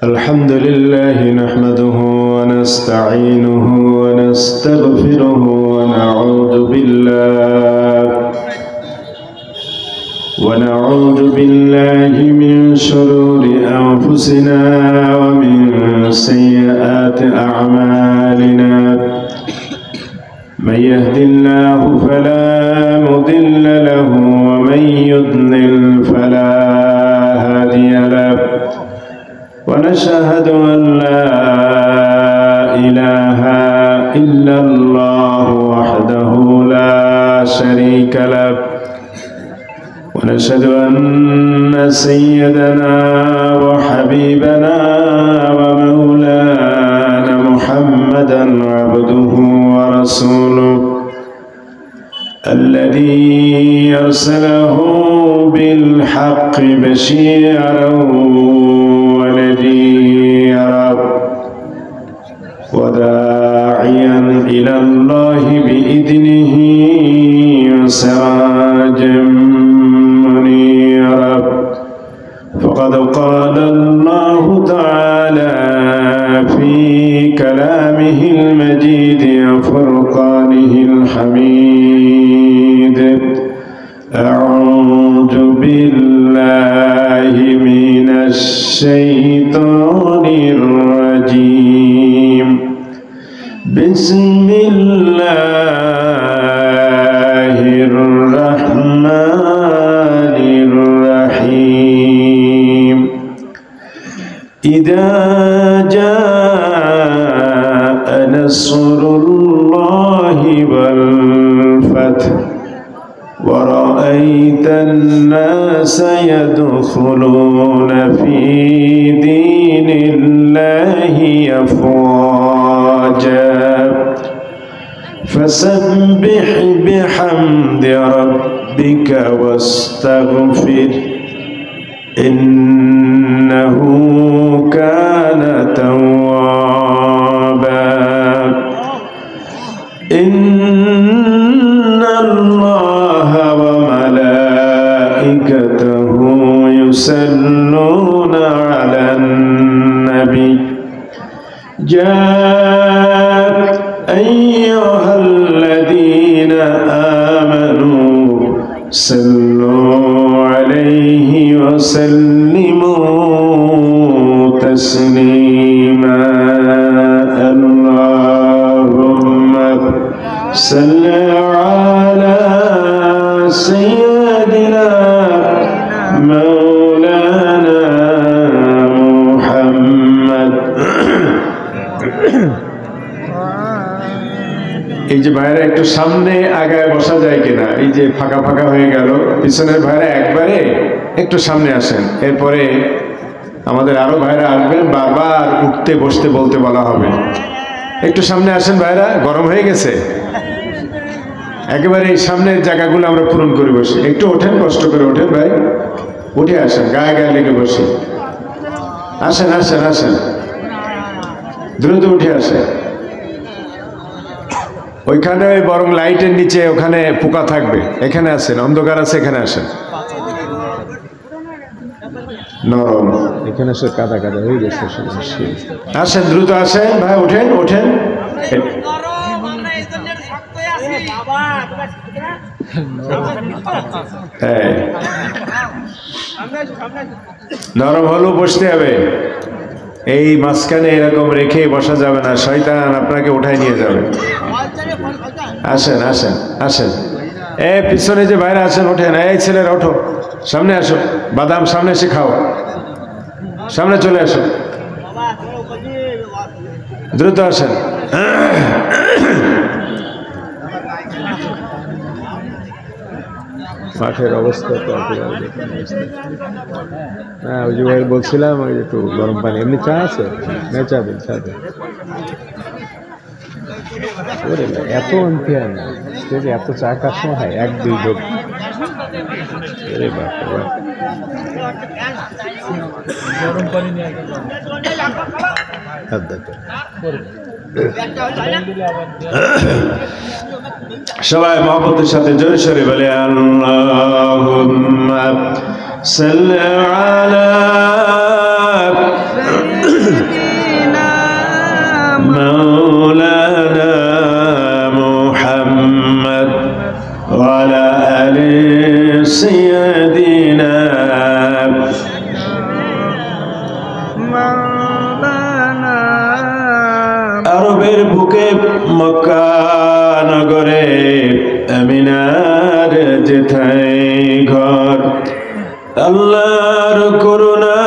الحمد لله نحمده ونستعينه ونستغفره ونعوذ بالله من شرور أنفسنا ومن سيئات أعمالنا من يهد الله فلا مضل له ومن يضلل فلا هادي له ونشهد أن لا إله إلا الله وحده لا شريك له ونشهد أن سيدنا وحبيبنا ومولانا محمدا عبده ورسوله الذي أرسله بالحق بشيرا ونذيرا وداعيا إلى الله بإذنه وسراجا منيرا فقد قال الله تعالى في كلامه المجيد وفرقانه الحميد أعوذ بالله من الشيطان الرجيم بسم الله الرحمن الرحيم إذا جاء نصر الله والفتح ورأيت الناس يدخلون في دين الله أفواجا فسبح بحمد ربك واستغفر إنه كان توابا إن الله وملائكته يصلون على النبي يا أيها الذين آمنوا صلوا عليه وسلموا تسليما اللهم صل على سيدنا مولانا محمد এই যে ভাইরা একটু সামনে আগায় বসা যায় কিনা, এই যে ফাঁকা ফাঁকা হয়ে গেল, পিছনের ভাইরা একবারে একটু সামনে আসেন, এরপরে আমাদের আরো ভাইরা আসবেন, বারবার উঠতে বসতে বলতে বলা হবে। একটু সামনে আসেন ভাইরা, গরম হয়ে গেছে, একেবারে এই সামনের জায়গাগুলো আমরা পূরণ করে বসি। একটু ওঠেন, কষ্ট করে ওঠেন ভাই, উঠে আসেন, গায়ে গায়ে লেগে বসে আসেন আসেন আসেন, দ্রুত উঠে আসেন। ওইখানে বরং লাইটের নিচে ওখানে পোকা থাকবে, এখানে আসেন, অন্ধকার আছে, এখানে আসেন, নরম, এখানে সে কাদা কাদা হয়ে গেছে, আসেন দ্রুত আসেন ভাই, ওঠেন ওঠেন। নরম হলেও বসতে হবে, এই মাঝখানে এরকম রেখে বসা যাবে না, শয়তান আপনাকে উঠাই নিয়ে যাবে। আসেন আসেন আসেন, পিছনে যে বাইরে আছেন ওঠেন, এই ছেলেরা ওঠো, সামনে আসো, বাদাম সামনে এসে খাও, সামনে চলে আসো, দ্রুত আসেন। মাঠের অবস্থা তো হ্যাঁ, ওই যে ভাই বলছিলাম, ওই একটু গরম পানি, এমনি চা আছে না? চা দেন, চা দেন। এত অন্তি হয় না স্টেজে, এত চা কার সময় হয়, 1-2 ঢোক। গরম পানি নিয়ে সবাই মহব্বতের সাথে জোরে সোরে বলে আল্লাহুম্মা সাল্লি আলা مولانا محمد وعلى آل سيدنا আরবের বুকে মক্কা নগরে আমিনার যেথায় ঘর আল্লাহর করুণা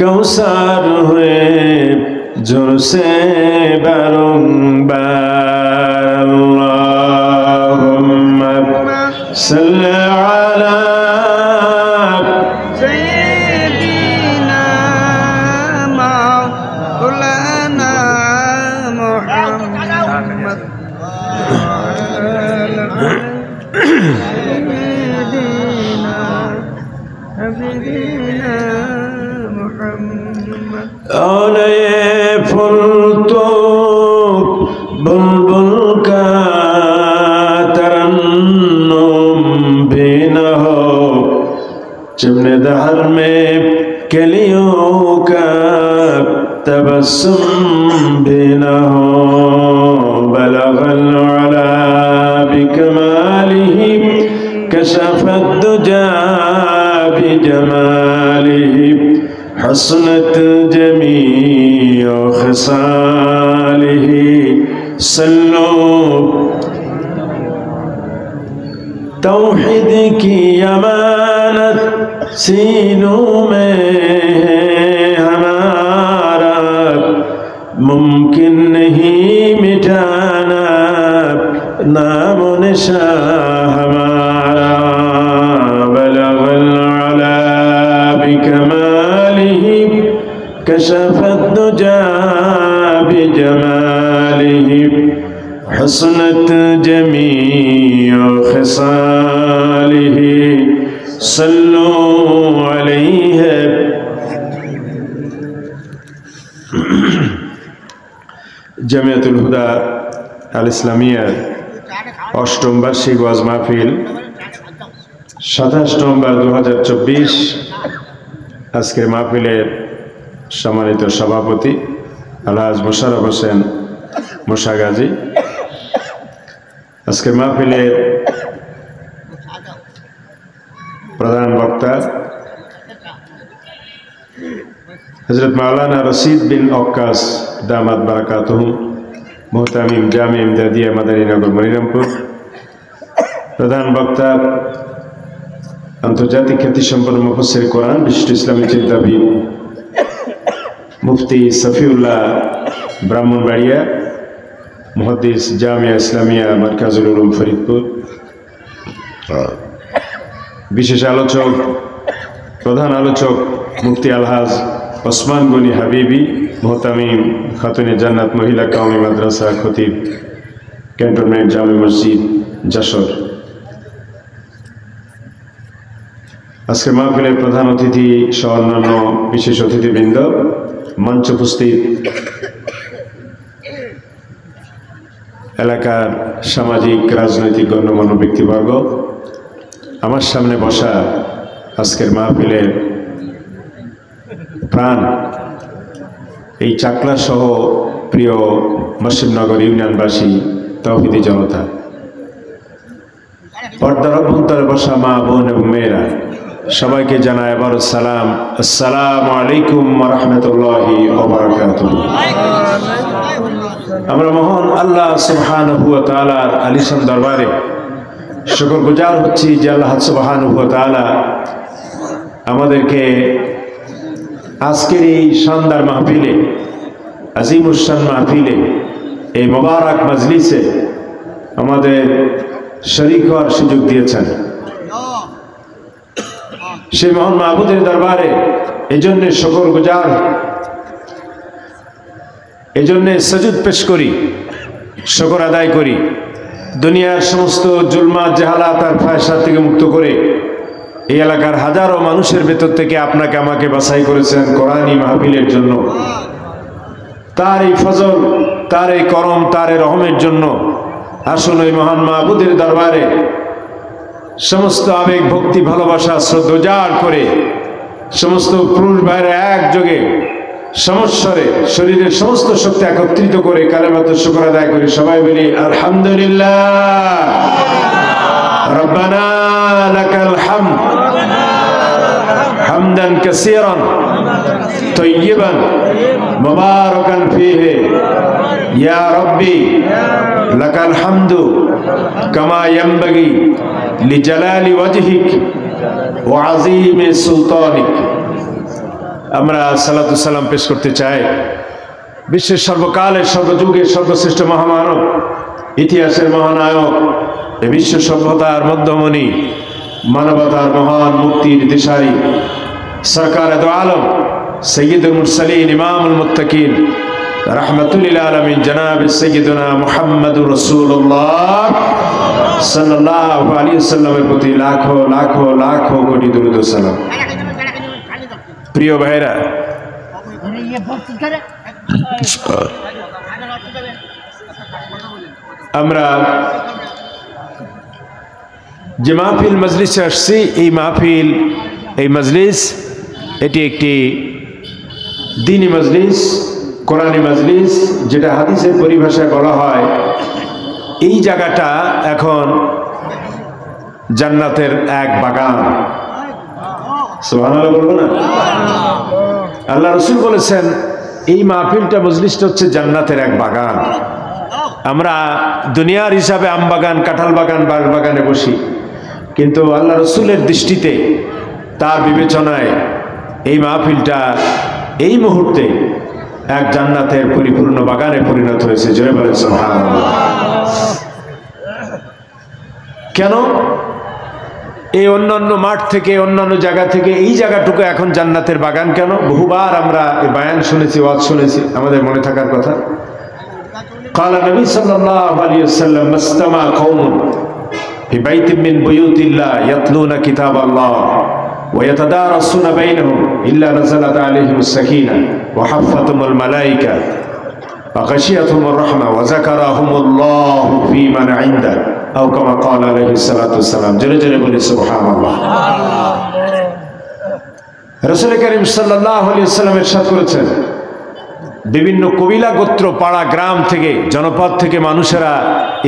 কৌসার হয়ে ঝরছে বারংবার আল্লাহুম্মা সাল্লি আলা সাইয়্যিদিনা মাওলানা মুহাম্মদ औलये फूल तो बुलबुल का तरन्नुम भी न हो चुमने दहर में कलियों का तबस्सुम भी न हो बलगल अला बिकमालिही कशफत दुजा बिजमालिही حسنت جميع خصاله صلوا توحید کی امانت سینوں میں ہے ہمارا ممکن نہیں مٹانا نام و نشان ہمارا بلغ العلا بکمالہ كشف الدجى بجماله حسنت جميع خصاله صلوا عليه জামিয়াতুল হুদা আল ইসলামিয়া অষ্টম বার্ষিক ওয়াজ মাহফিল 27 নভেম্বর 2024 আজকের মাহফিলের সম্মানিত সভাপতি আলহাজ মোশাররফ হোসেন মোশা গাজী আজকের মাহফিলের প্রধান বক্তা হযরত মাওলানা রশিদ বিন ওয়াক্কাস দামাত বারাকাতুহু মুহতামিম জামিয়া ইমদাদিয়া মাদারীনগর মনিরামপুর প্রধান বক্তা আন্তর্জাতিক খ্যাতিসম্পন্ন মুফাসসির কোরআন বিশিষ্ট ইসলামী চিন্তাবিদ মুফতি সফিউল্লাহ ব্রাহ্মণবাড়িয়া মুহাদ্দিস জামিয়া ইসলামিয়া মারকাজুল উলুম ফরিদপুর বিশেষ আলোচক প্রধান আলোচক মুফতি আলহাজ ওসমান গনি হাবিবি মুহতামিম খাতুনে জান্নাত মহিলা কওমি মাদ্রাসা খতিব ক্যান্টনমেন্ট জামে মসজিদ যশোর আজকে মাহফিলের প্রধান অতিথি সহ অন্যান্য বিশেষ অতিথিবৃন্দ মঞ্চ উপস্থিত এলাকার সামাজিক রাজনৈতিক গণ্যমান্য ব্যক্তিবর্গ আমার সামনে বসা আজকের মাহফিলের প্রাণ এই চাকলা সহ প্রিয় মসজিদনগর ইউনিয়নবাসী তৌহিদি জনতা পর্দার অভ্যন্তরে বসা মা বোন এবং মেয়েরা সবাইকে জানাই আবার সালাম আসসালামু আলাইকুম ওয়া রাহমাতুল্লাহি ওয়া বারাকাতুহু আমরা মহান আল্লাহ সুবহানাহু ওয়া তাআলার আলিশান দরবারে শুকরগুজার হচ্ছি যে আল্লাহ সুবহানাহু ওয়া তাআলা আমাদেরকে আজকের এই শানদার মাহফিলে আজিমুশ শান মাহফিলে এই মোবারক মজলিসে আমাদের শরীক হওয়ার সুযোগ দিয়েছেন সেই মহান মাহবুদের দরবারে এজন্য শুকরগুজার এজন্য সাজুদ পেশ করি শুকর আদায় করি দুনিয়ার সমস্ত জুলমাত জাহালাত আর ফায়সা থেকে মুক্ত করে এই এলাকার হাজারো মানুষের ভেতর থেকে আপনাকে আমাকে বাছাই করেছেন কোরআনী মাহফিলের জন্য তার এই ফজল তার এই করম তার এই রহমের জন্য আসুন ওই মহান মাহবুদের দরবারে সমস্ত আবেগ ভক্তি ভালোবাসা শ্রদ্ধা করে সমস্ত পুরুষ ভাইরা একযোগে সমস্বরে শরীরের সমস্ত শক্তি একত্রিত করে কালেমাতুশ শুকর আদায় করি। সবাই বলি আলহামদুলিল্লাহ রব্বানা লাকাল হামদ হামদান কাসীরান তাইয়িবান মুবারাকান ফীহি ইয়া রাব্বি লাকাল হামদু কামা ইয়ানবাগি লিজালালি ওয়াজহিক ওয়া আযীমি সুলতানিক। আমরা সালাতু সালাম পেশ করতে চাই বিশ্বের সর্বকালের সর্বযুগের সর্বশ্রেষ্ঠ মহামানব, ইতিহাসের মহানায়ক, বিশ্ব সভ্যতার মধ্যমণি, মানবতার মহান মুক্তির দিশারি, সরকার দো আলম, সৈয়দুল মুরসালিন, ইমামুল মুত্তাকিন, রাহমাতুল লিল আলামিন, জনাব সৈয়দুনা মুহাম্মদুর রাসূলুল্লাহ সাল্লাল্লাহু আলাইহি ওয়াসাল্লামের প্রতি লাখো লাখো লাখো কোটি দরুদ ও সালাম। প্রিয় ভাইরা, আমরা যে মাহফিল মজলিসে আসছি, এই মজলিস এটি একটি দ্বীনি মজলিস, কোরআনী মজলিস, যেটা হাদিসের পরিভাষায় বলা হয় এই জায়গাটা এখন জান্নাতের এক বাগান। সুবহানাল্লাহ বলবো না? আল্লাহ রসুল বলেছেন এই মাহফিলটা মজলিসটা হচ্ছে জান্নাতের এক বাগান। আমরা দুনিয়ার হিসাবে আম বাগান, কাঁঠাল বাগান, বাঁশ বাগানে বসি, কিন্তু আল্লাহ রসুলের দৃষ্টিতে, তার বিবেচনায় এই মাহফিলটা এই মুহূর্তে এক জান্নাতের পরিপূর্ণ বাগানে পরিণত হয়েছে। জোরে বলেন সুবহানাল্লাহ। কেন? এই অন্যান্য মাঠ থেকে, অন্যান্য জায়গা থেকে এই জায়গাটুকু এখন জান্নাতের বাগান কেন? বহুবার আমরা এই বায়ান শুনেছি, ওয়াজ শুনেছি, আমাদের মনে থাকার কথা। قال النبي صلى الله عليه وسلم مستمع قوم في بيت من بيوت الله يتلون كتاب الله ويتدارسون بينهم إلا نزلت عليهم السكينة وحفتهم الملائكة وغشيتهم الرحمة وذكرهم الله في من عنده أو كما قال عليه الصلاة والسلام। جل جلاله سبحان الله। রাসূল করিম সাল্লাল্লাহু আলাইহি ওয়াসাল্লাম ইরশাদ করেছেন, বিভিন্ন কবিলা গোত্র, পাড়া, গ্রাম থেকে, জনপদ থেকে মানুষেরা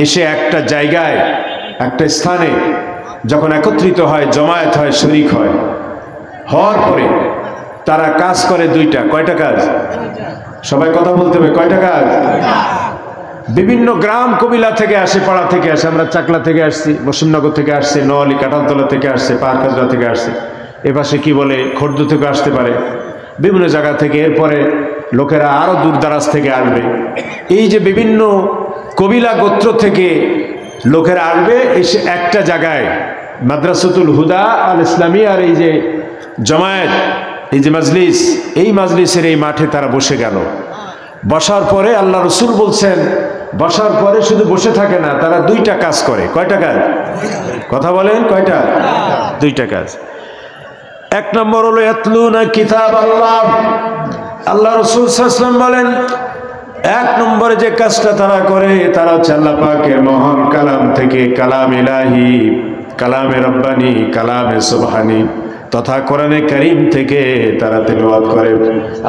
এসে একটা জায়গায়, একটা স্থানে যখন একত্রিত হয়, জমায়েত হয়, শরীক হয়, হওয়ার পরে তারা কাজ করে দুইটা। কয়টা কাজ? সবাই কথা বলতে হবে। কয়টা কাজ? বিভিন্ন গ্রাম কবিলা থেকে আসে, পাড়া থেকে আসে। আমরা চাকলা থেকে আসছি, বসুমনগর থেকে আসছে, নোয়ালি কাঁঠালতলা থেকে আসছে, পাহাড়কাজরা থেকে আসছে, এপাশে কি বলে খর্দ থেকে আসতে পারে, বিভিন্ন জায়গা থেকে। এরপরে লোকেরা আরো দূর দারাজ থেকে আসবে। এই যে বিভিন্ন কবিলা গোত্র থেকে লোকেরা আসবে, এসে একটা জায়গায় মাদ্রাসাতুল হুদা আল ইসলামিয়ার এই যে জমায়েত, এই যে মজলিস, এই মজলিসের এই মাঠে তারা বসে গেল। বসার পরে আল্লাহ রসুল বলছেন, বসার পরে শুধু বসে থাকে না, তারা দুইটা কাজ করে। কয়টা কাজ? কথা বলেন, কয়টা? দুইটা কাজ। এক নম্বর হলো ইয়াতলুনা কিতাব আল্লাহ। আল্লাহ রসুল সাল্লাল্লাহু আলাইহি ওয়াসাল্লাম বলেন, এক নম্বরে যে কাজটা তারা করে, তারা হচ্ছে আল্লাহ পাকের মহান কালাম থেকে, কালাম ইলাহি, কালামে রব্বানি, কালামে সুবহানি তথা কোরআনে কারীম থেকে তারা তেলাওয়াত করে।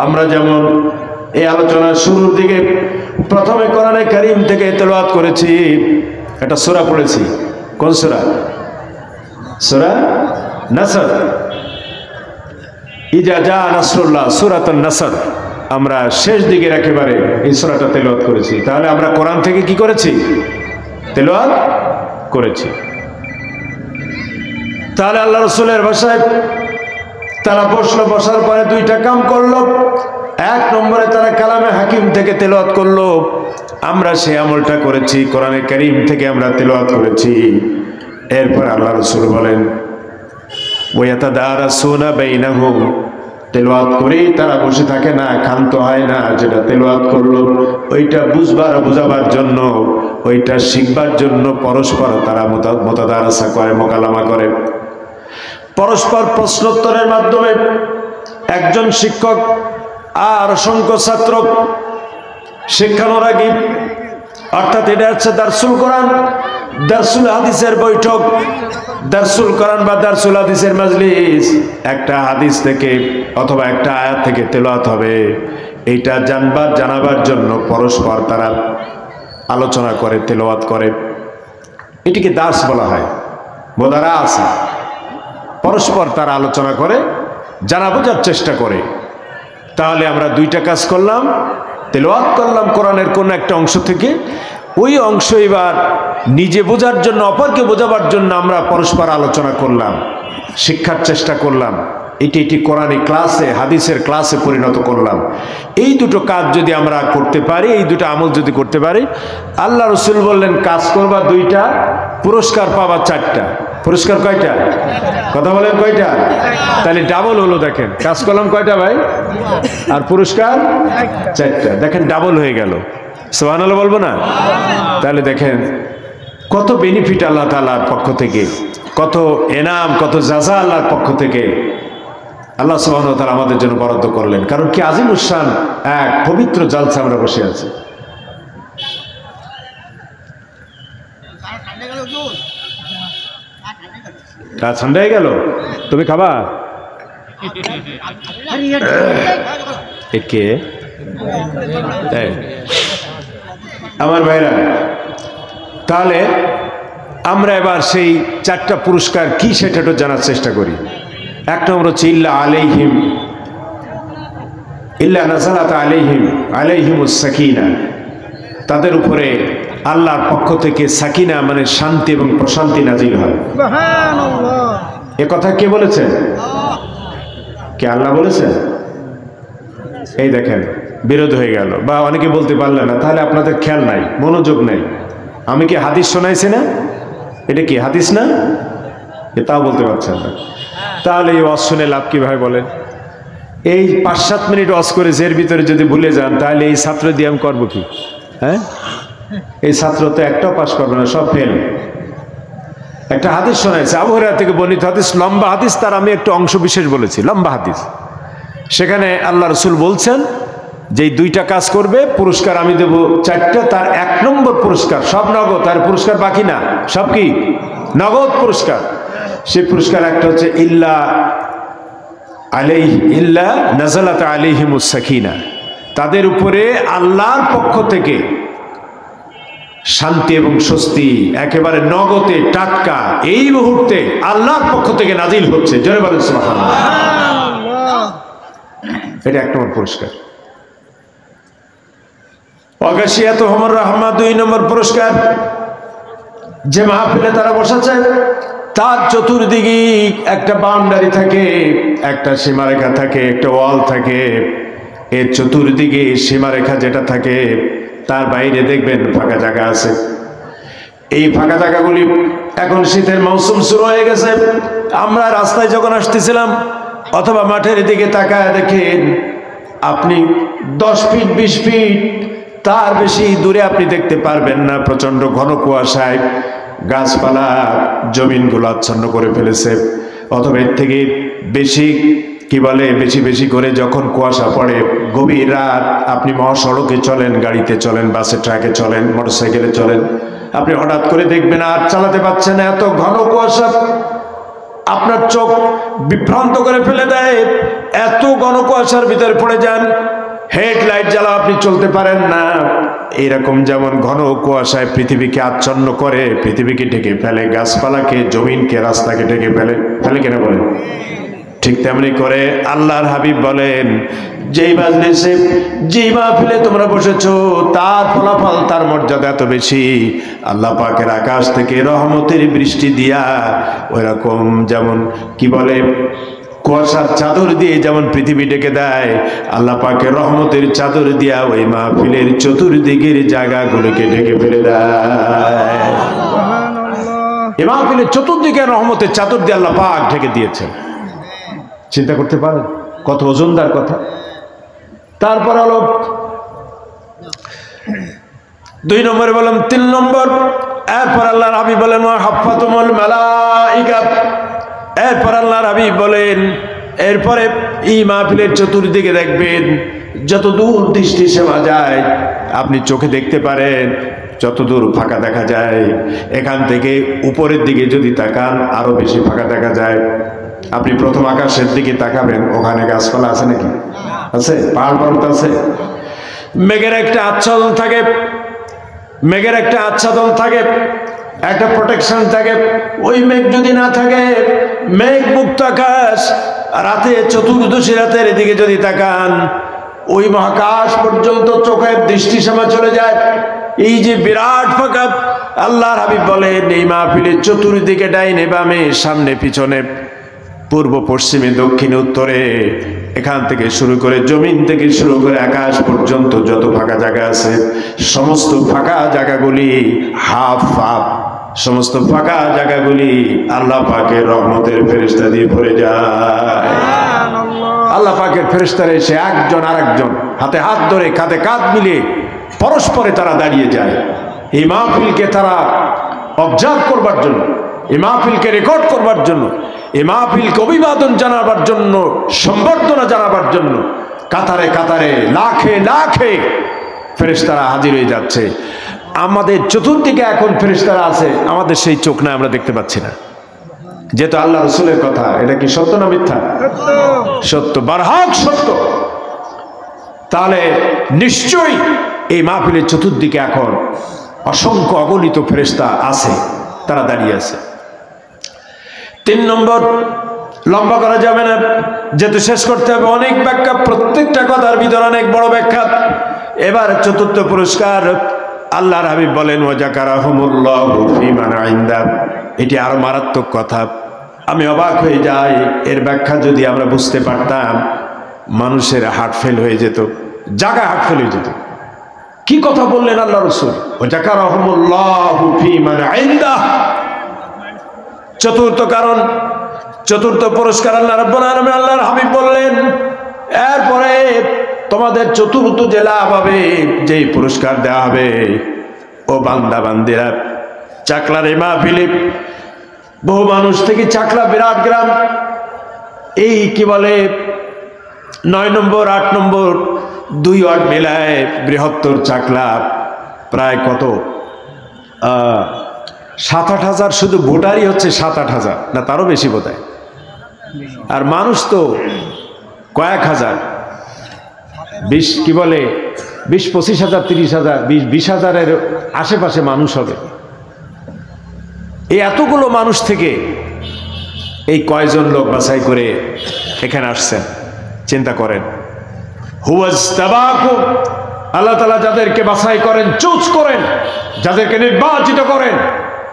আমরা যেমন এই আলোচনার শুরুর দিকে প্রথমে কোরআনে কারীম থেকে তেলাওয়াত করেছি, একটা সূরা পড়েছি। কোন সূরা? সূরা নাসর। ইজা জা নাসরুল্লাহ, সূরাতুন নাসর। আমরা শেষ দিকের একেবারে এই সূরাটা তেলাওয়াত করেছি। তাহলে আমরা কোরআন থেকে কি করেছি? তেলাওয়াত করেছি। তাহলে আল্লাহ রসুলের ভাষায় তারা বসলো, বসার পরে দুইটা কাম করলো। এক নম্বরে তারা কালামে হাকিম থেকে তেলাওয়াত করলো। আমরা সেই আমলটা করেছি, কোরআনে কারীম থেকে আমরা তেলাওয়াত করেছি। এরপর আল্লাহ রসুল বলেন, ওয়াতাদারাসুনা বাইনাহুম, তেলাওয়াত করেই তারা বসে থাকে না, ক্ষান্ত হয় না। যেটা তেলাওয়াত করলো ওইটা বুঝবার, বোঝাবার জন্য, ওইটা শিখবার জন্য পরস্পর তারা মুতাদারাসা করে, মোকালামা করে। পরস্পর প্রশ্নোত্তরের মাধ্যমে একজন শিক্ষক আর অসংখ্য ছাত্র শিক্ষানুরাগী, অর্থাৎ এটা হচ্ছে দারসুল কোরআন। দারসুল হাদিসের বৈঠক, দারসুল কোরআন বা দারসুল হাদিসের মাজলিস, একটা হাদিস থেকে অথবা একটা আয়াত থেকে তেলাওয়াত হবে। এইটা জানাবার জন্য পরস্পর তারা আলোচনা করে, তেলাওয়াত করে। এটিকে দার্স বলা হয়, বোধারা আছে। পরস্পর তারা আলোচনা করে, জানা বোঝার চেষ্টা করে। তাহলে আমরা দুইটা কাজ করলাম, তেলাওয়াত করলাম কোরআনের কোন একটা অংশ থেকে, ওই অংশ এবার নিজে বোঝার জন্য, অপরকে বোঝাবার জন্য আমরা পরস্পর আলোচনা করলাম, শিক্ষার চেষ্টা করলাম। এটি কোরআনি ক্লাসে, হাদিসের ক্লাসে পরিণত করলাম। এই দুটো কাজ যদি আমরা করতে পারি, এই দুটো আমল যদি করতে পারি, আল্লাহ রসুল বললেন কাজ করবা দুইটা, পুরস্কার পাবা চারটা। পুরস্কার কয়টা? কথা বলেন কয়টা? তাহলে ডাবল হলো। দেখেন কাজ করলাম কয়টা ভাই, আর পুরস্কার চারটা। দেখেন ডাবল হয়ে গেল। সুবহানাল্লাহ বলবো না? তাহলে দেখেন কত বেনিফিট আল্লাহ তাআলার পক্ষ থেকে, কত এনাম, কত জাযা আল্লাহর পক্ষ থেকে আল্লাহ সুবহানাহু ওয়া তাআলা আমাদের জন্য বরাদ্দ করলেন। কারণ কি আজিমুস শান এক পবিত্র জালসা আমরা বসে আছি। ঠান্ডা হয়ে গেল, তুমি খাবা? একে আমার ভাইরা, তাহলে আমরা এবার সেই চারটা পুরস্কার কি সেটা একটু জানার চেষ্টা করি। এক নম্বর হচ্ছে ইল্লা আলাইহিম, ইল্লা নাযালাত আলাইহিমুস সাকিনা, তাদের উপরে আল্লাহর পক্ষ থেকে সাকিনা মানে শান্তি এবং প্রশান্তি নাজিল হয়। সুবহানাল্লাহ। এ কথা কে বলেছেন? কে আল্লাহ বলেছেন? এই দেখেন বিরোধ হয়ে গেল, বা অনেকে বলতে পারলেন না, তাহলে আপনাদের খেয়াল নাই, মনোযোগ নাই। আমি কি হাদিস শোনাইছি না? এটা কি হাদিস না? তাও বলতে পারছেন না। তাহলে এই ওয়াজ শুনে লাভ কি ভাই বলেন? এই 5-7 মিনিট ওয়াজ করে এর ভিতরে যদি ভুলে যান, তাহলে এই ছাত্র দিয়ে আমি করবো কি? হ্যাঁ, এই ছাত্র তো একটাও পাস করবে না, সব ফেল। একটা হাদিস শোনাইছে, আবু হুরায়রা থেকে বর্ণিত হাদিস, লম্বা হাদিস, তার আমি একটু অংশ বিশেষ বলেছি, লম্বা হাদিস। সেখানে আল্লাহ রসুল বলছেন যে দুইটা কাজ করবে, পুরস্কার আমি দেব চারটা। তার 1 নম্বর পুরস্কার সব নগদ, তার পুরস্কার বাকি না, সব কি নগদ পুরস্কার। সেই পুরস্কার একটা হচ্ছে ইল্লা নাযালাত আলাইহিমুস সাকিনা, তাদের উপরে আল্লাহর পক্ষ থেকে শান্তি এবং স্বস্তি একেবারে নগদে টাটকা এই মুহূর্তে আল্লাহর পক্ষ থেকে নাজিল হচ্ছে। জোরে বলেন সুবহানাল্লাহ। এটা 1 নম্বর পুরস্কার। ওয়াগাশিয়াতুহুমুর রাহমা 2 নম্বর পুরস্কার। যে মাহফিলে তারা বসেছে তার চতুর্দিকে একটা বাউন্ডারি থাকে, একটা সীমারেখা থাকে, একটা ওয়াল থাকে। এর চতুর্দিকে সীমারেখা যেটা থাকে, তার বাইরে দেখবেন ফাঁকা জায়গা আছে। এই ফাঁকা জায়গাগুলি, এখন শীতের মৌসুম শুরু হয়ে গেছে, আমরা রাস্তায় যখন আসতেছিলাম অথবা মাঠের দিকে তাকায় দেখেন, আপনি 10 ফিট 20 ফিট তার বেশি দূরে আপনি দেখতে পারবেন না। প্রচন্ড ঘন কুয়াশায় গাছপালা জমিনগুলো আচ্ছন্ন করে ফেলেছে। অথবা এর থেকে বেশি কি বলে, বেশি বেশি করে যখন কুয়াশা পড়ে, গভীর রাত, আপনি মহাসড়কে চলেন, গাড়িতে চলেন, বাসে ট্রাকে চলেন, মোটরসাইকেলে চলেন, আপনি হঠাৎ করে দেখবেন আর চালাতে পারছেন না, এত ঘন কুয়াশা আপনার চোখ বিভ্রান্ত করে ফেলে দেয়। এত ঘন কুয়াশার ভিতরে পড়ে যান, হেডলাইট জ্বালা আপনি চলতে পারেন না। এরকম যেমন ঘন কুয়াশায় পৃথিবীকে আচ্ছন্ন করে, পৃথিবীকে ঢেকে ফেলে, গাছপালাকে, জমিনকে, রাস্তাকে ঢেকে ফেলে কেন বলেন? ঠিক তেমনি করে আল্লাহর হাবিব বলেন, যেই মাজলিসে, যেই মাহফিলে তোমরা বসেছো, তার ফলাফল, তার মর্যাদা এত বেশি, আল্লাহ পাকের আকাশ থেকে রহমতের বৃষ্টি দিয়া, ওইরকম যেমন কি বলে, কুয়াশার চাদর দিয়ে যেমন পৃথিবী ডেকে দেয়, আল্লাহ পাকের রহমতের চাদর দিয়া ওই মাহফিলের চতুর্দিকের জায়গাগুলোকে ঢেকে ফেলে দেয়। এই মাহফিলের চতুর্দিকে রহমতের চাদর দিয়ে আল্লাহ পাক ঢেকে দিয়েছেন। চিন্তা করতে পারেন কত ওজনদার কথা। তারপর হলো 2 নম্বরে বললাম, 3 নম্বর, এরপর আল্লাহর হাবিব বলেন হাফাতুমুল মালাইকা। এরপর আল্লাহর হাবিব বলেন, এরপরে এই মাহফিলের চতুর্দিকে দেখবেন, যত দূর দৃষ্টি সীমা যায় আপনি চোখে দেখতে পারেন, যতদূর ফাঁকা দেখা যায়, এখান থেকে উপরের দিকে যদি তাকান আরো বেশি ফাঁকা দেখা যায়। আপনি প্রথম আকাশের দিকে তাকাবেন, ওখানে গাছপালা আছে নাকি? আছে? পাহাড় পর্বত আছে? মেঘের একটা আচ্ছাদন থাকে, মেঘের একটা আচ্ছাদন থাকে, একটা প্রোটেকশন থাকে। ওই মেঘ যদি না থাকে, মেঘ মুক্ত আকাশ, রাতে চতুর্দশী রাতের দিকে যদি তাকান, ওই মহাকাশ পর্যন্ত চোখের দৃষ্টিসীমা চলে যায়। এই যে বিরাট ফাঁকা, আল্লাহর হাবিব বলেন এই মাহফিলের চতুর্দিকে ডাইনে বামে সামনে পিছনে পূর্ব পশ্চিমে দক্ষিণে উত্তরে, এখান থেকে শুরু করে জমিন থেকে শুরু করে আকাশ পর্যন্ত যত ফাঁকা জায়গা আছে, সমস্ত ফাঁকা জায়গাগুলি হাফ হাফ, সমস্ত ফাঁকা জায়গাগুলি আল্লাহ পাকের রহমতের ফেরেশতা দিয়ে ভরে যায়। আল্লাহ পাকের ফেরেশতারা এসে একজন আরেকজন হাতে হাত ধরে কাঁধে কাঁধ মিলিয়ে পরস্পরে তারা দাঁড়িয়ে যায়। এই মাহফিলকে তারা অবজার্ভ করবার জন্য, এই মাহফিলকে রেকর্ড করবার জন্য, এই মাহফিলকে অভিবাদন জানাবার জন্য, সম্বর্ধনা জানাবার জন্য কাতারে কাতারে লাখে লাখে ফেরেশতারা হাজির হয়ে যাচ্ছে। আমাদের চতুর্দিকে এখন ফেরেশতারা আছে, আমাদের সেই চোখ না, আমরা দেখতে পাচ্ছি না। যেহেতু আল্লাহ রসুলের কথা, এটা কি সত্য না মিথ্যা? সত্য, বারহাক সত্য। তাহলে নিশ্চয়ই এই মাহফিলের চতুর্দিকে এখন অসংখ্য অগণিত ফেরেশতা আছে, তারা দাঁড়িয়ে আছে। 3 নম্বর, লম্বা করা যাবে না, যেহেতু শেষ করতে হবে, অনেক ব্যাখ্যা, প্রত্যেকটা কথার ভিতরে অনেক বড় ব্যাখ্যা। এবার চতুর্থ পুরস্কার, আল্লাহর হাবিব বলেন ওয়াজাকারাহুমুল্লাহু ফী মান ইনদা। এটি আরো মারাত্মক কথা, আমি অবাক হয়ে যাই। এর ব্যাখ্যা যদি আমরা বুঝতে পারতাম, মানুষের হার্ট ফেল হয়ে যেত, জায়গা হার্ট ফেল হয়ে যেত। কি কথা বললেন আল্লাহ রাসূল? ওয়াজাকারাহুমুল্লাহু ফী মান ইনদা। চতুর্থ কারণ, চতুর্থ পুরস্কার আল্লাহ রাব্বুল আলামিন, আল্লাহর হাবিব বললেন এরপরে তোমাদের চতুর্থ যে লাভ হবে, যেই পুরস্কার দেওয়া হবে, ও বান্দা বান্দিরা, চাকলার এই মাহফিলে বহু মানুষ থেকে, চাকলা বিরাট গ্রাম, এই কি বলে 9 নম্বর 8 নম্বর 2 ওয়ার্ড মেলায় বৃহত্তর চাকলা, প্রায় কত 7-8 হাজার শুধু ভোটারই হচ্ছে, 7-8 হাজার না তারও বেশি বোধহয়। আর মানুষ তো কয়েক হাজার, 20 কি বলে 20-25 হাজার, 30 হাজার, 20 হাজারের আশেপাশে মানুষ হবে। এই এতগুলো মানুষ থেকে এই কয়জন লোক বাছাই করে এখানে আসছেন, চিন্তা করেন। হুয়াজতাবাকুম, আল্লাহ তাআলা যাদেরকে বাছাই করেন, চুজ করেন, যাদেরকে নির্বাচিত করেন,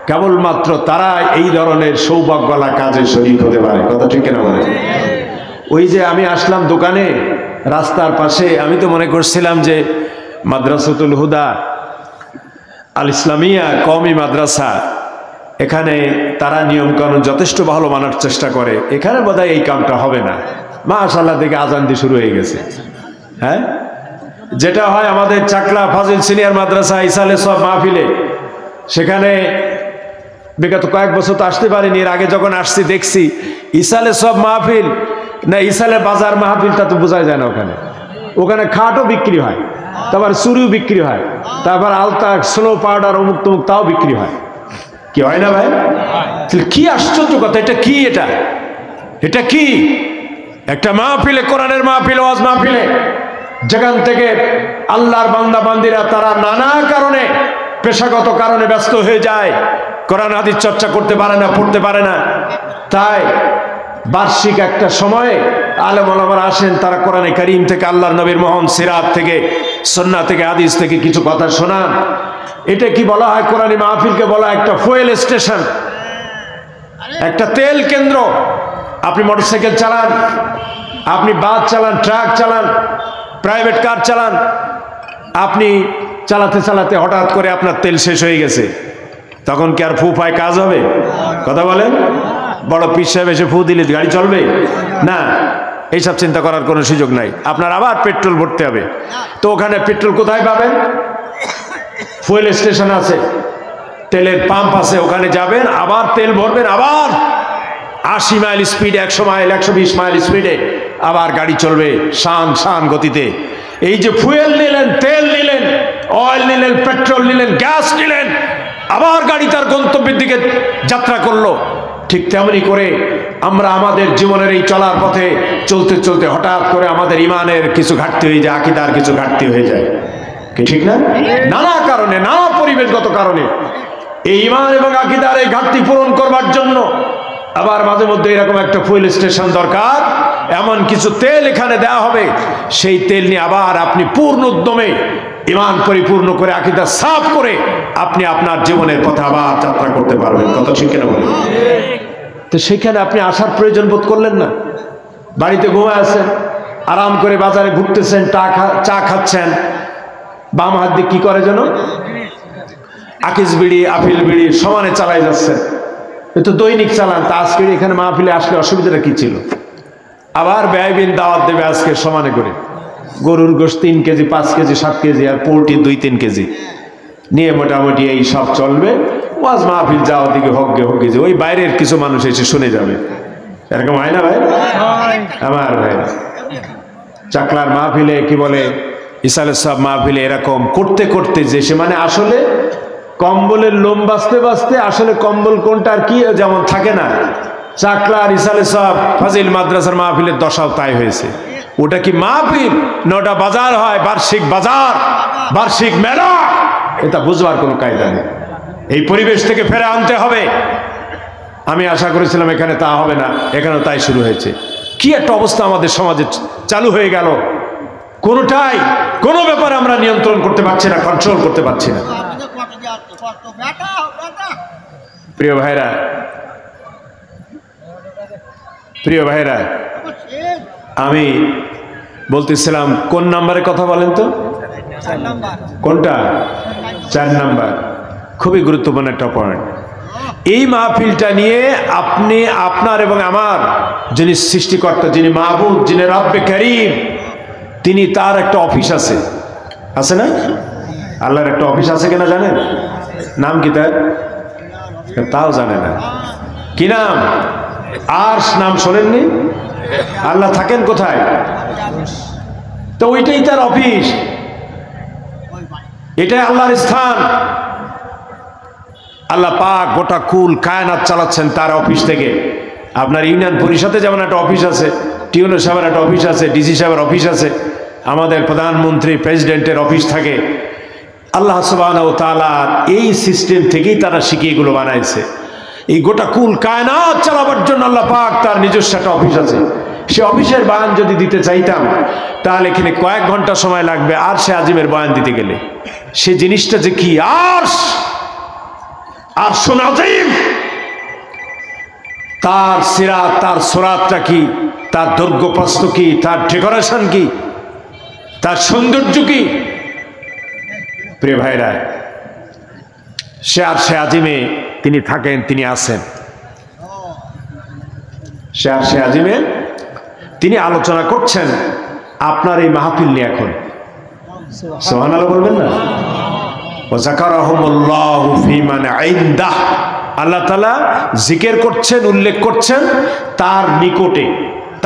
কেবলমাত্র তারা এই ধরনের সৌভাগ্যওয়ালা কাজে শরীক হতে পারে। কথা ঠিক না বলেন? ওই যে আমি আসলাম দোকানে, রাস্তার পাশে, আমি তো মনে করছিলাম যে মাদ্রাসাতুল হুদা আল ইসলামিয়া কওমি মাদ্রাসা, এখানে তারা নিয়মকানুন যথেষ্ট ভালো মানার চেষ্টা করে, এখানে বোধহয় এই কামটা হবে না। মাশাআল্লাহ থেকে আজান দিয়ে শুরু হয়ে গেছে। হ্যাঁ, যেটা হয় আমাদের চাকলা ফাজিল সিনিয়র মাদ্রাসা ইসালে সব মাহফিলে, সেখানে বিগত কয়েক বছর তো আসতে পারিনি, এর আগে যখন আসছি দেখছি ইসালে সব মাহফিল না, ইসালে বাজার মাহফিলটা তো বোঝা যায় না। ওখানে খাটও বিক্রি হয়, তারপর চুরিও বিক্রি হয়, তারপর আলতা স্নো পাউডার অমুক তমুক তাও বিক্রি হয়। কি হয় না ভাই? কি আশ্চর্য কথা! এটা কি? এটা কি একটা মাহফিলে, কোরআনের মাহফিলে, ওয়াজ মাহফিলে, যেখান থেকে আল্লাহর বান্দা বান্দিরা তারা নানা কারণে, পেশাগত কারণে ব্যস্ত হয়ে যায়, কোরআন হাদিস চর্চা করতে পারে না, পড়তে পারে না। তাই বার্ষিক একটা সময়ে আলেম ওলামারা আসেন, তারা কোরআনে কারীম থেকে, আল্লাহর নবীর মহান সিরাত থেকে, সুন্নাহ থেকে, হাদিস থেকে কিছু কথা শোনান। এটা কি বলা হয়? কোরআনী মাহফিলকে বলা হয় একটা ফুয়েল স্টেশন, একটা তেল কেন্দ্র। আপনি মোটরসাইকেল চালান, আপনি বাস চালান, ট্রাক চালান, প্রাইভেট কার চালান, আপনি চালাতে চালাতে হঠাৎ করে আপনার তেল শেষ হয়ে গেছে, তখন কি আর ফু পায় কাজ হবে? কথা বলেন? বড় পীর সাহেব এসে ফু দিলে গাড়ি চলবে না? এইসব চিন্তা করার কোনো সুযোগ নাই। আপনার আবার পেট্রোল ভরতে হবে। তো ওখানে পেট্রোল কোথায় পাবেন? ফুয়েল স্টেশন আছে, তেলের পাম্প আছে, ওখানে যাবেন, আবার তেল ভরবেন, আবার 80 মাইল স্পিডে, 100 মাইল, 120 মাইল স্পিডে আবার গাড়ি চলবে শান শান গতিতে। এই যে ফুয়েল নিলেন, তেল নিলেন, অয়েল নিলেন, পেট্রোল নিলেন, গ্যাস নিলেন, আবার গাড়ি তার গন্তব্যের দিকে যাত্রা করলো। ঠিক তেমনি করে আমরা আমাদের জীবনের এই চলার পথে চলতে চলতে হঠাৎ করে আমাদের ইমানের কিছু ঘাটতি হয়ে যায়, আকীদার কিছু ঘাটতি হয়ে যায়, কি ঠিক না? নানা কারণে, নানা পরিবেশগত কারণে এই ইমান এবং আকীদার এই ঘাটতি পূরণ করবার জন্য আবার মাঝে মধ্যে এরকম একটা ফুয়েল স্টেশন দরকার, এমন কিছু তেল এখানে দেওয়া হবে, সেই তেল নিয়ে আবার আপনি পূর্ণ উদ্যমে ইমান পরিপূর্ণ করে আকীদা সাফ করে আপনি আপনার জীবনের পথে আবার যাত্রা করতে পারবেন। কত ঠিক কিনা বলেন? তো সেখানে আপনি আসার প্রয়োজন বোধ করলেন না, বাড়িতে ঘুমায় আছেন, আরাম করে বাজারে ঘুরতেছেন, চা খাচ্ছেন, বাম হাত দিয়ে কি করে যেন আকিস বিড়ি, আফিল বিড়ি সমানে চালাই যাচ্ছেন, তো দৈনিক চালান। তা আজকে এখানে মাহফিলে আসলে অসুবিধাটা কি ছিল? আবার ব্যয়বিন দাওয়াত দেবে আজকে সমানে করে, গরুর গোশত 3 কেজি, 5 কেজি, 7 কেজি, আর পোলট্রি 2-3 কেজি নিয়ে মোটামুটি এই সব চলবে। ওয়াজ মাহফিল যাওয়ার দিকে হকগে হকগে যে ওই বাইরের কিছু মানুষ এসে শুনে যাবে, এরকম হয় না ভাই? আমার ভাই চাকলার মাহফিলে কি বলে, ইসালে সব মাহফিলে এরকম করতে করতে যে সে মানে আসলে কম্বলের লোম বাঁচতে বাঁচতে আসলে কম্বল কোনটা আর কি যেমন থাকে না, চাকলার ইসালে সব ফাজিল মাদ্রাসার মাহফিলের দশাও তাই হয়েছে। ওটা কি মাহফিল না ওটা বাজার হয়, বার্ষিক বাজার, বার্ষিক মেলা, এটা বুঝবার কোনো কায়দা নেই। এই পরিবেশ থেকে ফেরে আনতে হবে। আমি আশা করেছিলাম এখানে তা হবে না, এখানেও তাই শুরু হয়েছে। কি একটা অবস্থা আমাদের সমাজে চালু হয়ে গেল, কোনোটাই কোনো ব্যাপারে আমরা নিয়ন্ত্রণ করতে পারছি না, কন্ট্রোল করতে পারছি না। প্রিয় ভাইরা, প্রিয় ভাইরা, আমি বলতেছিলাম কোন নাম্বারে কথা বলেন তো? কোনটা? 4 নাম্বার। খুবই গুরুত্বপূর্ণ একটা পয়েন্ট। এই মাহফিলটা নিয়ে আপনি, আপনার এবং আমার যিনি সৃষ্টিকর্তা, যিনি মাহবুব, যিনি রব্বে কারীম, তিনি তার একটা অফিস আছে, আছে না? আল্লাহর একটা অফিস আছে কিনা জানেন? নাম কি তার? তাও জানে না। কি নাম? আরশ। নাম শোনেননি? আল্লাহ থাকেন কোথায়? তো ওইটাই তার অফিস, এটাই আল্লাহর স্থান। আল্লাহ পাক গোটা কুল কায়নাত চালাচ্ছেন তার অফিস থেকে। আপনার ইউনিয়ন পরিষদে যেমন একটা অফিস আছে, টিউনো সাহেবের একটা অফিস আছে, ডিসি সাহেবের অফিস আছে, আমাদের প্রধানমন্ত্রী প্রেসিডেন্টের অফিস থাকে। আল্লাহ সুবহানাহু ওয়া তাআলা এই সিস্টেম থেকেই তারা শিখিয়ে এগুলো বানাইছে। এই গোটা কুল কায়নাত চালাবার জন্য আল্লাহ পাক তার নিজস্ব একটা অফিস আছে। সে অফিসের বয়ান যদি দিতে চাইতাম তাহলে এখানে কয়েক ঘন্টা সময় লাগবে আরশে আজিমের বয়ান দিতে গেলে। সে জিনিসটা যে কি, আরশ, আরশুল আযীম, তার সিরাত, তার সুরাতটা কি, তার দৈর্ঘ্য প্রস্থ কি, তার ডেকোরেশন কি, তার সৌন্দর্য কি। প্রিয় ভাইরা, সে আরশে আজিমে তিনি থাকেন, তিনি আছেন। সে আরশে আজিমে তিনি আলোচনা করছেন আপনার এই মাহফিল নিয়ে। এখন সুবহানাল্লাহ বলবেন না? ওয়াযাকারাহুমুল্লাহু ফীমান ইনদাহ, আল্লাহ তাআলা জিকির করছেন, উল্লেখ করছেন তার নিকটে,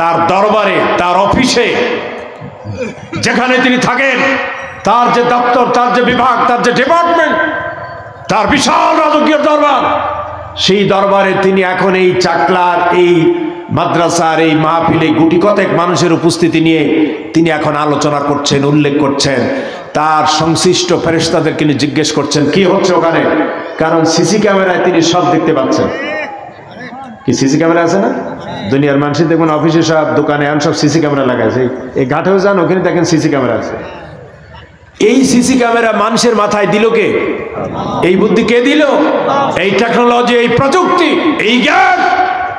তার দরবারে, তার অফিসে, যেখানে তিনি থাকেন, তার যে দপ্তর, তার যে বিভাগ, তার যে ডিপার্টমেন্ট, তার বিশাল রাজকীয় দরবার, সেই দরবারে তিনি এখন এই চাকলার এই মাদ্রাসার এই মাহফিলে গুটি কতেক মানুষের উপস্থিতি নিয়ে তিনি এখন আলোচনা করছেন, উল্লেখ করছেন। তার সংশ্লিষ্ট ফেরেশতাদেরকে তিনি জিজ্ঞেস করছেন কি হচ্ছে ওখানে, কারণ সিসি ক্যামেরায় তিনি সব দেখতে পাচ্ছেন। কি সিসি ক্যামেরা আছে না? দুনিয়ার মানুষের দেখবেন অফিসে সব, দোকানে এখন সব সিসি ক্যামেরা লাগাইছে। এই ঘাটেও যান, ওখানে দেখেন সিসি ক্যামেরা আছে। এই সিসি ক্যামেরা মানুষের মাথায় দিল কে? এই বুদ্ধি কে দিল? এই টেকনোলজি, এই প্রযুক্তি, এই জ্ঞান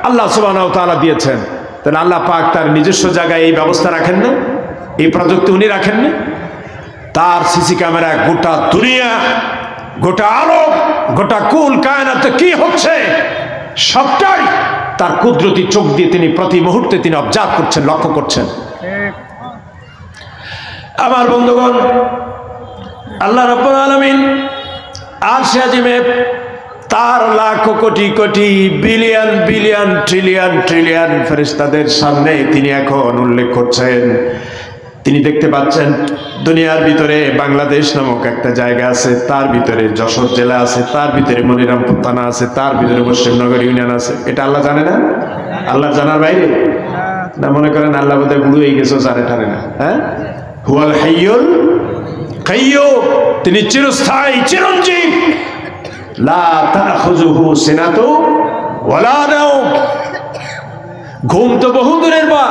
আল্লাহ সুবহানাহু ওয়া তাআলা দিয়েছেন। তাহলে আল্লাহ পাক তার নিজস্ব জায়গায় এই ব্যবস্থা রাখেন না? এই প্রযুক্তি উনি রাখেন না? তার সিসি ক্যামেরা গোটা দুনিয়া, গোটা আরব, গোটা কুল কায়নাতে কি হচ্ছে সবটাই তার কুদরতি চোখ দিয়ে তিনি প্রতি মুহূর্তে তিনি অবজার্ভ করছেন, লক্ষ্য করছেন। আমার বন্ধুগণ, আল্লাহ রাব্বুল আলামিন আরশে আজিমে তার lakh crore crore billion billion trillion trillion ফেরেশতাদের সামনে তিনি এখন উল্লেখ করছেন তিনি দেখতে পাচ্ছেন দুনিয়ার ভিতরে বাংলাদেশ নামক একটা জায়গা আছে, তার ভিতরে যশোর জেলা আছে, তার ভিতরে মনিরামপুর থানা আছে, তার ভিতরে পশ্চিমনগর ইউনিয়ন আছে। এটা আল্লাহ জানে না? আল্লাহ জানার বাইরে না? মনে করেন আল্লাহ বোধহয় বুড়ো হয়ে গেছে, জানে ঠানে না? হ্যাঁ, হুয়াল হাইয়ুল কাইয়্যুম, তিনি চিরস্থায়ী চিরঞ্জীব। লা তাখুযুহু সিনাতু ওয়ালা নাওম, ঘুম তো বহু দূরের বা,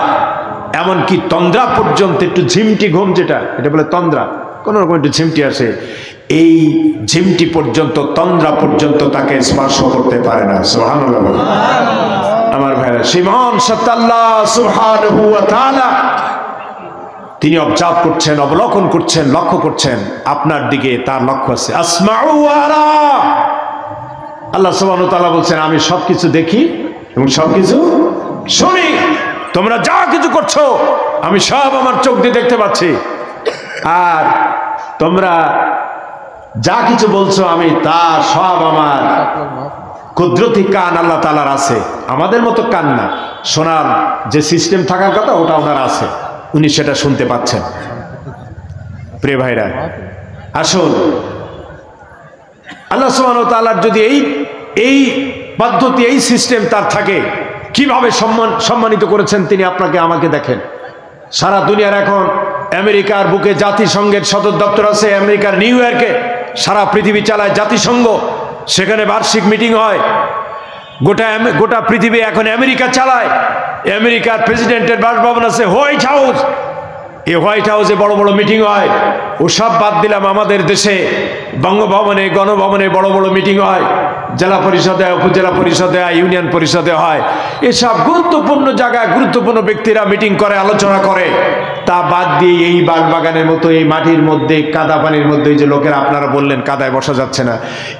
এমনকি তন্দ্রা পর্যন্ত একটু ঝিমটি ঘুম, যেটা এটা বলে তন্দ্রা, কোন রকম একটু ঝিমটি আসে, এই ঝিমটি পর্যন্ত, তন্দ্রা পর্যন্ত তাকে স্পর্শ করতে পারে না। সুবহানাল্লাহ। আমার ভাইরা, শিমন সত্তাল্লাহ সুবহানাহু ওয়া তাআলা তিনি অবজার্ভ করছেন, অবলোকন করছেন, লক্ষ্য করছেন আপনার দিকে, তার লক্ষ্য আছে। আসমাউ ওয়া আরা, আল্লাহ সুবহানাহু ওয়া তাআলা বলছেন আমি সবকিছু দেখি এবং সবকিছু শুনি, তোমরা যা কিছু করছো আমি সব আমার চোখ দিয়ে দেখতে পাচ্ছি, আর তোমরা যা কিছু বলছো আমি তা সব আমার কুদরতি কান আল্লাহ তাআলার আছে। আমাদের মতো কান না, শোনার যে সিস্টেম থাকার কথা ওটা ওনার আছে, উনি সেটা শুনতে পাচ্ছেন। প্রিয় ভাইরা, আসুন আল্লাহ সুবহানাহু ওয়া তাআলার যদি এই পদ্ধতি, এই সিস্টেম তার থাকে, কিভাবে সম্মানিত করেছেন তিনি আপনাকে আমাকে। দেখেন সারা দুনিয়ার এখন আমেরিকার বুকে জাতিসংঘের সদর দপ্তর আছে, আমেরিকার নিউ ইয়র্কে, সারা পৃথিবী চালায় জাতিসংঘ, সেখানে বার্ষিক মিটিং হয়, গোটা পৃথিবী এখন আমেরিকা চালায়। আমেরিকার প্রেসিডেন্টের বাসভবন আছে হোয়াইট হাউস, এই হোয়াইট হাউসে বড় বড় মিটিং হয়। ওসব বাদ দিলাম, আমাদের দেশে বঙ্গভবনে, গণভবনে বড় বড় মিটিং হয়, জেলা পরিষদে, উপজেলা পরিষদে, ইউনিয়ন পরিষদে হয়। এসব গুরুত্বপূর্ণ জায়গায় গুরুত্বপূর্ণ ব্যক্তিরা মিটিং করে, আলোচনা করে। তা বাদ দিয়ে এই বাগানের মতো এই মাটির মধ্যে, কাদা পানির মধ্যে, যে লোকেরা আপনারা বললেন কাদায় বসা যাচ্ছে না,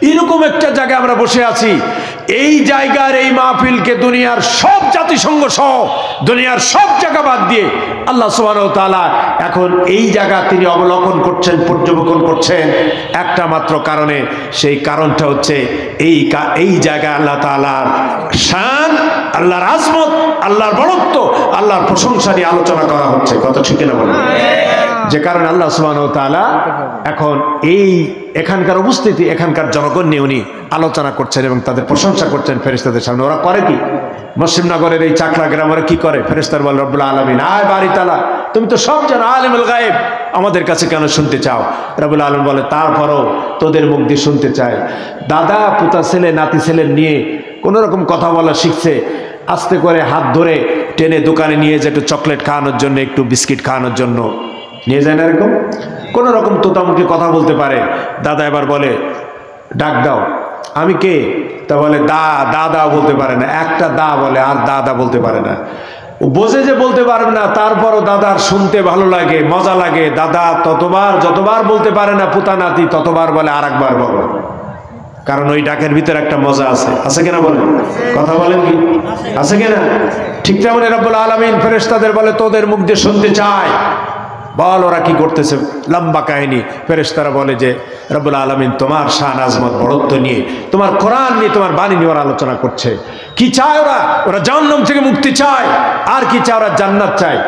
এরকম একটা জায়গায় আমরা বসে আছি। এই জায়গার এই মাহফিলকে দুনিয়ার সব জাতিসংঘ সহ দুনিয়ার সব জায়গা বাদ দিয়ে আল্লাহ সুবহানাহু ওয়া তাআলা এখন এই জায়গা তিনি অবলোকন করছেন, পর্যবেক্ষণ করছেন একটা মাত্র কারণে। সেই কারণটা হচ্ছে এই জায়গায় আল্লাহ তাআলার শান, আল্লাহর আজমত, আল্লাহর বড়ত্ব, আল্লাহর প্রশংসা নিয়ে আলোচনা করা হচ্ছে। কথা ঠিক না বলেন? যে কারণে আল্লাহ সুবহানাহু ওয়া তাআলা এখন এখানকার উপস্থিতি, এখানকার জনগণ নিয়ে উনি আলোচনা করছেন এবং তাদের প্রশংসা করছেন ফেরেশতাদের সামনে। ওরা করে কি? মুসলিমনগরের এই চাকলা গ্রামের কি করে? ফেরেশতারা বলে রব্বুল আলামিন, আয় বাড়ি তালা, তুমি তো সব জানো, আলিমুল গায়েব, আমাদের কাছে কেন শুনতে চাও? রব্বুল আলামিন বলে তারপরও তোদের মুখ দিয়ে শুনতে চাই। দাদা, পুতা, ছেলে, নাতি ছেলে নিয়ে কোনো রকম কথা বলা শিখছে, আস্তে করে হাত ধরে টেনে দোকানে নিয়ে যায় একটু চকলেট খাওয়ানোর জন্য, একটু বিস্কিট খাওয়ানোর জন্য নিয়ে যায় না, এরকম কোনো রকম তোতামুখী কথা বলতে পারে। দাদা এবার বলে ডাক দাও, আমি কে? তা বলে দাদা বলতে পারে না, একটা দা বলে, আর দাদা বলতে পারে না। ও বোঝে যে বলতে পারবে না, তারপরও দাদার শুনতে ভালো লাগে, মজা লাগে। দাদা যতবার বলতে পারে না পুতা নাতি, ততবার বলে আর একবার বলো, কারণ ওই ডাকের ভিতরে একটা মজা আছে। আছে কিনা বলেন? কথা বলেন কি? আছে কিনা? ঠিক তেমন রব্বুল আলামিন ফেরেশতাদের বলে তোদের মুখ দিয়ে শুনতে চায়, বল ওরা কি করতেছে। লম্বা কাহিনী। ফেরেশতারা বলে যে রব্বুল আলামিন তোমার শান, আজমত, বড়ত্ব নিয়ে, তোমার কোরআন নিয়ে, তোমার বাণী নিয়ে ওরা আলোচনা করছে। কি চায় ওরা জাহান্নাম থেকে মুক্তি চায়। আর কি চায়? ওরা জান্নাত চায়।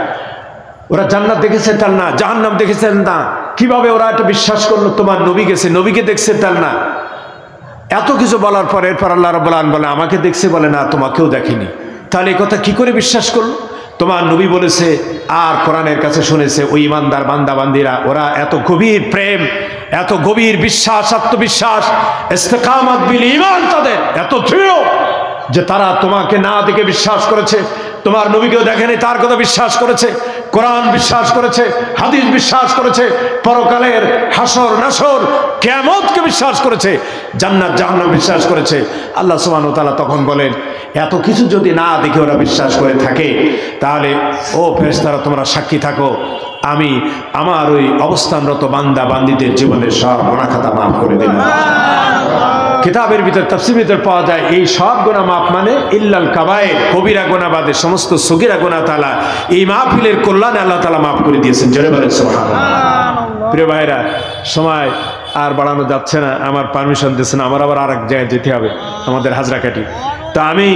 ওরা জান্নাত দেখেছে তার না, জাহান্নাম দেখেছেন না। কিভাবে ওরা এটা বিশ্বাস করলো? তোমার নবী গেছে, নবীকে দেখছে তার না। এত কিছু বলার পর এরপর আল্লাহ রাব্বুল আলামিন বলে আমাকে দেখছে, বলে না তোমাকেও দেখেনি। তাহলে এই কথা কি করে বিশ্বাস করলো? তোমার নবী বলেছে আর কোরআনের কাছে শুনেছে। ওই ইমানদার বান্দা বান্দিরা, ওরা এত গভীর প্রেম, এত গভীর বিশ্বাস, আত্মবিশ্বাস, ইস্তেকামাত বিল ঈমান, তাদের এত দৃঢ় যে তারা তোমাকে না দেখে বিশ্বাস করেছে, তোমার নবীকেও দেখেনি, তার কথা বিশ্বাস করেছে, কোরআন বিশ্বাস করেছে, হাদিস বিশ্বাস করেছে, পরকালের হাসর নাসর, কিয়ামতকে বিশ্বাস করেছে, জান্নাত জাহান্নাম বিশ্বাস করেছে। আল্লাহ সুবহানাহু ওয়া তাআলা তখন বলেন এত কিছু যদি না দেখে ওরা বিশ্বাস করে থাকে, তাহলে ও ফেরেশতারা তোমরা সাক্ষী থাকো, আমি আমার ওই অবস্থানরত বান্দা বান্দিদের জীবনের সব গুনাহ খাতা মাফ করে দিলাম। কিতাবের ভিতর, তাফসীরের ভিতর পাওয়া যায় এই সব গুনাহ মাফ মানে ইল্লাল কাবায়ের, কবিরা গুনাহ বাদে সমস্ত সগীরা গুনাহ তাআলা এই মাহফিলের কল্যাণে আল্লাহ তাআলা মাফ করে দিয়েছেন। জোরে বলেন সুবহানাল্লাহ। প্রিয় ভাইরা, সময় আর বাড়ানো যাচ্ছে না, আমার পারমিশন দিচ্ছে না, আমার আবার আরেক জায়গায় যেতে হবে, আমাদের হাজরাকাঠি। তা আমি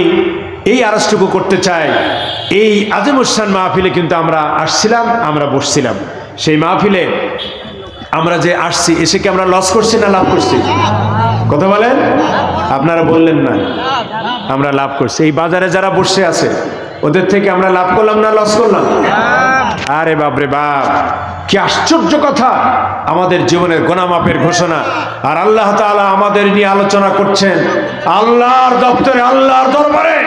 এই আরজটুকু করতে চাই। এই আজিমুস শান মাহফিলে কিন্তু আমরা আসছিলাম, আমরা বসছিলাম, সেই মাহফিলে আমরা যে আসছি, এসে কি আমরা লস করছি না লাভ করছি? কথা বলেন, আপনারা বললেন না। আমরা লাভ করছি। এই বাজারে যারা বসে আছে ওদের থেকে আমরা লাভ করলাম না লস করলাম? আরে বাপরে বাপ, কি আশ্চর্য কথা! আমাদের জীবনের গোনা মাপের ঘোষণা, আর আল্লাহ তাআলা আমাদের নিয়ে আলোচনা করছেন আল্লাহর দপ্তরে, আল্লাহর দরবারে।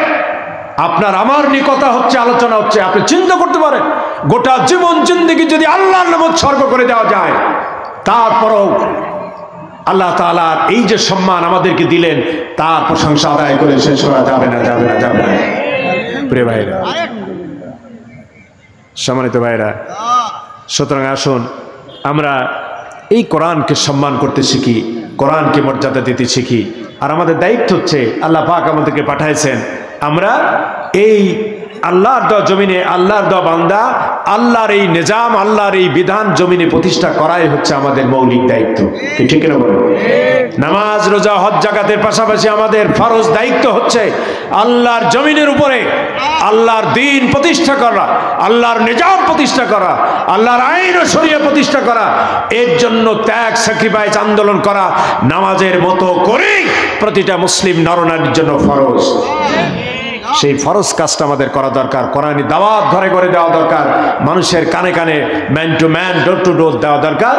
আপনার আমার নিয়ে কথা হচ্ছে, আলোচনা হচ্ছে। আপনি চিন্তা করতে পারেন, গোটা জীবন জিন্দেগি যদি আল্লাহর নামে উৎসর্গ করে দেওয়া যায়, তারপরও আল্লাহ তাআলার এই যে সম্মান আমাদেরকে দিলেন, তার প্রশংসা আদায় করে শেষ করা যাবে না, যাবে না, যাবে না। প্রিয় ভাইরা, সম্মানিত ভাইরা, সুতরাং আসুন আমরা এই কোরআনকে সম্মান করতে শিখি, কোরআনকে মর্যাদা দিতে শিখি। আর আমাদের দায়িত্ব হচ্ছে, আল্লাহ পাক আমাদেরকে পাঠাইছেন, আমরা এই আল্লাহর দেওয়া জমিনে, আল্লাহর দেওয়া বান্দা, আল্লাহর এই নিজাম, আল্লাহর এই বিধান জমিনে প্রতিষ্ঠা করাই হচ্ছে আমাদের মৌলিক দায়িত্ব। ঠিক না বলুন? নামাজ, রোজা, হজ, যাকাতের পাশাপাশি আমাদের ফরজ দায়িত্ব হচ্ছে আল্লাহর জমিনের উপরে আল্লাহর দ্বীন প্রতিষ্ঠা করা, আল্লাহর নিজাম প্রতিষ্ঠা করা, আল্লাহর আইন ও শরিয়া প্রতিষ্ঠা করা। এর জন্য ত্যাগ, স্যাক্রিফাইস, আন্দোলন করা নামাজের মতো করে প্রতিটা মুসলিম নরনারীর জন্য ফরজ। সেই ফরজ কাজটা আমাদের করা দরকার। কোরআনি দাওয়াত ঘরে ঘরে দেওয়া দরকার, মানুষের কানে কানে, man to man, door to door দেওয়া দরকার।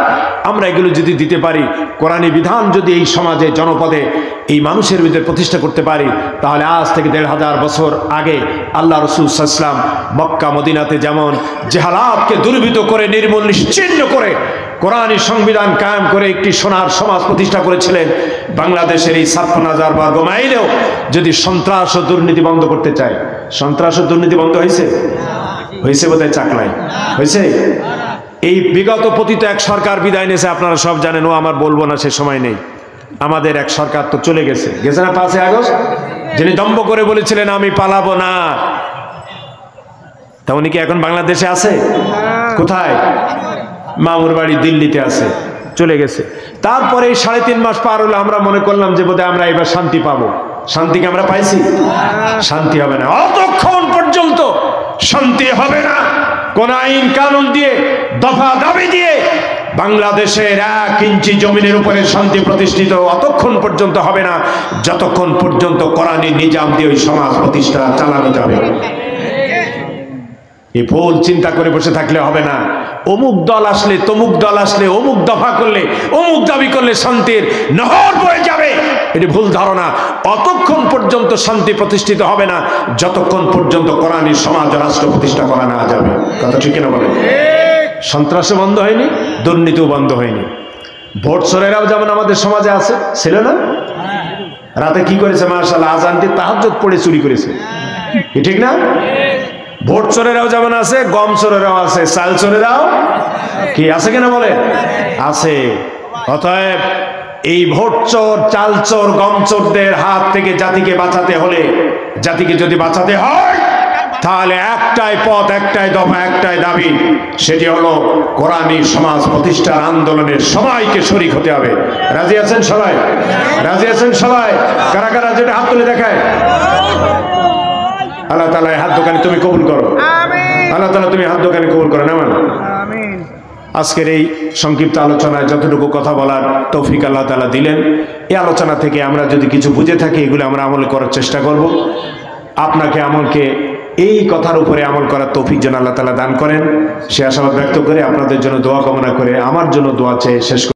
আমরা এগুলো যদি দিতে পারি, কোরআনি বিধান যদি এই সমাজে, জনপদে, এই মানুষের ভিতরে প্রতিষ্ঠা করতে পারি, তাহলে আজ থেকে ১৫০০ বছর আগে আল্লাহ রাসূল সাল্লাল্লাহু আলাইহি ওয়াসাল্লাম মক্কা মদিনাতে যেমন জেহালাতকে দূরীভূত করে, নির্মূল, নিশ্চিহ্ন করে কোরআনী সংবিধান কায়েম করে একটি সোনার সমাজ প্রতিষ্ঠা করেছিলেন, বাংলাদেশের এই ৫৬,০০০ বর্গ মাইলেও যদি সন্ত্রাস ও দুর্নীতি বন্ধ করতে চায়, সন্ত্রাস ও দুর্নীতি বন্ধ হয়েছে? হয়েছে বোধহয় চাকলায়, হয়েছে? এই বিগত পতিত এক সরকার বিদায় নিয়েছে, আপনারা সব জানেন, ও আমার বলবো না, সে সময় নেই। আমাদের এক সরকার তো চলে গেছে, গেছে না ৫ই আগস্ট, যিনি দম্ভ করে বলেছিলেন আমি পালাবো না, তা উনি কি এখন বাংলাদেশে আছে? কোথায়? মামুর বাড়ি দিল্লিতে আছে, চলে গেছে। তারপরে ৩.৫ মাস পার হলো, আমরা মনে করলাম যে বোধহয় আমরা এবার শান্তি পাবো। শান্তিকে আমরা পাইছি? শান্তি হবে না। অতক্ষণ পর্যন্ত শান্তি হবে না। কোন আইন কানুন দিয়ে, দফা দাবি দিয়ে বাংলাদেশের ১ ইঞ্চি জমিনের উপরে শান্তি প্রতিষ্ঠিত অতক্ষণ পর্যন্ত হবে না, যতক্ষণ পর্যন্ত কোরআনী নিজাম দিয়ে ওই সমাজ প্রতিষ্ঠা চালানো যাবে। এই ভুল চিন্তা করে বসে থাকলে হবে না। অমুক দল আসলে, তমুক দল আসলে, অমুক দফা করলে, অমুক দাবি করলে শান্তির নহর বয়ে যাবে, এটি ভুল ধারণা। অতক্ষণ পর্যন্ত শান্তি প্রতিষ্ঠিত হবে না যতক্ষণ পর্যন্ত কোরআনী সমাজ রাষ্ট্র প্রতিষ্ঠা করা না যাবে। কথা ঠিক কিনা বলেন? সন্ত্রাসও বন্ধ হয়নি, দুর্নীতিও বন্ধ হয়নি। ভোট চোরেরাও যেমন আমাদের সমাজে আছে, ছিল না? রাতে কি করেছে? মাশাআল্লাহ, আজান দিয়ে তাহাজ্জুদ পড়ে চুরি করেছে, ঠিক না? ভোট চোরেরাও যেমন আছে, গম চোরেরাও আছে, চাল চোরেরাও কি আছে কিনা বলে? আছে। অতএব এই ভোট চোর, চাল চোর, গম চোরদের হাত থেকে জাতিকে বাঁচাতে হলে, জাতিকে যদি বাঁচাতে হয়, তাহলে একটাই পথ, একটাই দফা, একটাই দাবি, সেটি হলো কোরআনী সমাজ প্রতিষ্ঠার আন্দোলনের সবাইকে শরীক হতে হবে। রাজি আছেন সবাই? রাজি আছেন সবাই? কারা কারা যেটা হাত তুলে দেখায়? আল্লাহ তাআলা হাত দোকানে তুমি কবুল করো। আল্লাহ তাআলা তুমি হাত দোকানে কবুল করো। নামান আজকের এই সংক্ষিপ্ত আলোচনায় যতটুকু কথা বলার তৌফিক আল্লাহ তাআলা দিলেন, এই আলোচনা থেকে আমরা যদি কিছু বুঝে থাকি, এগুলো আমরা আমল করার চেষ্টা করব। আপনাকে, আমলকে, এই কথার উপরে আমল করার তৌফিক যেন আল্লাহ তাআলা দান করেন, সে আশাবাদ ব্যক্ত করে আপনাদের জন্য দোয়া কামনা করে আমার জন্য দোয়া চেয়ে শেষ